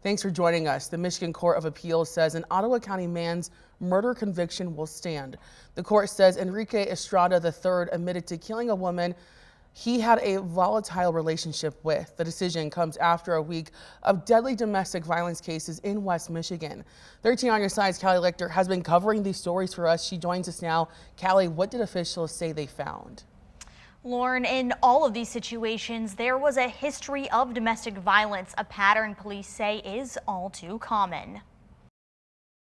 Thanks for joining us. The Michigan Court of Appeals says an Ottawa County man's murder conviction will stand. The court says Enrique Estrada III admitted to killing a woman he had a volatile relationship with. The decision comes after a week of deadly domestic violence cases in West Michigan. 13 on your side's Callie Lichter has been covering these stories for us. She joins us now. Callie, what did officials say they found? Lauren, in all of these situations, there was a history of domestic violence, a pattern police say is all too common.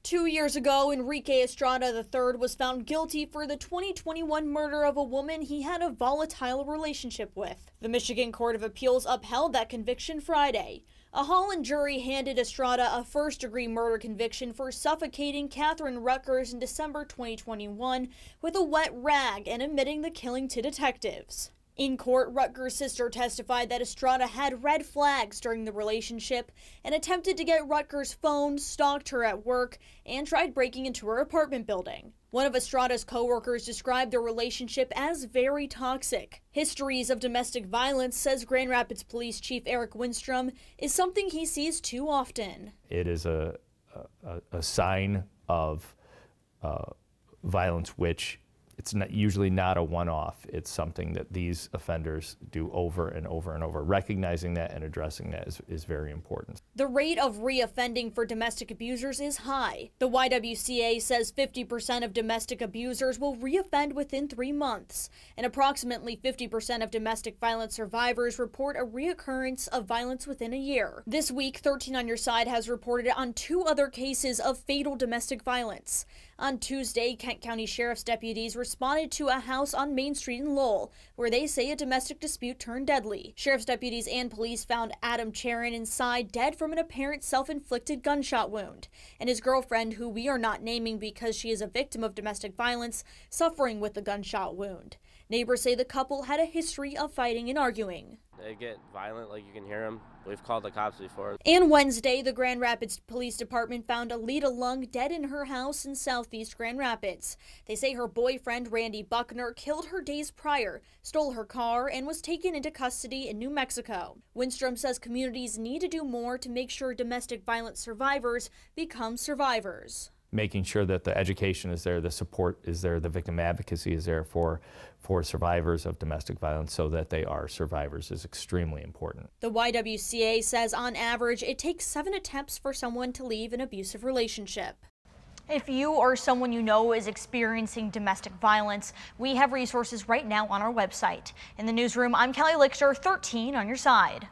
2 years ago, Enrique Estrada III was found guilty for the 2021 murder of a woman he had a volatile relationship with. The Michigan Court of Appeals upheld that conviction Friday. A Holland jury handed Estrada a first-degree murder conviction for suffocating Catherine Rutgers in December 2021 with a wet rag and admitting the killing to detectives. In court, Rutgers' sister testified that Estrada had red flags during the relationship and attempted to get Rutgers' phone, stalked her at work, and tried breaking into her apartment building. One of Estrada's co-workers described their relationship as very toxic. Histories of domestic violence, says Grand Rapids Police Chief Eric Winstrom, is something he sees too often. It is a sign of violence which it's usually not a one-off. It's something that these offenders do over and over and over. Recognizing that and addressing that is very important. The rate of reoffending for domestic abusers is high. The YWCA says 50% of domestic abusers will reoffend within 3 months, and approximately 50% of domestic violence survivors report a reoccurrence of violence within a year. This week, 13 on Your Side has reported on 2 other cases of fatal domestic violence. On Tuesday, Kent County Sheriff's deputies responded to a house on Main Street in Lowell, where they say a domestic dispute turned deadly. Sheriff's deputies and police found Adam Charon inside dead from an apparent self-inflicted gunshot wound, and his girlfriend, who we are not naming because she is a victim of domestic violence, suffering with the gunshot wound. Neighbors say the couple had a history of fighting and arguing. They get violent, like you can hear them. We've called the cops before. And Wednesday, the Grand Rapids Police Department found Alita Lung dead in her house in southeast Grand Rapids. They say her boyfriend, Randy Buckner, killed her days prior, stole her car, and was taken into custody in New Mexico. Winstrom says communities need to do more to make sure domestic violence survivors become survivors. Making sure that the education is there, the support is there, the victim advocacy is there for survivors of domestic violence so that they are survivors is extremely important. The YWCA says on average it takes 7 attempts for someone to leave an abusive relationship. If you or someone you know is experiencing domestic violence, we have resources right now on our website. In the newsroom, I'm Callie Lichter, 13 on Your Side.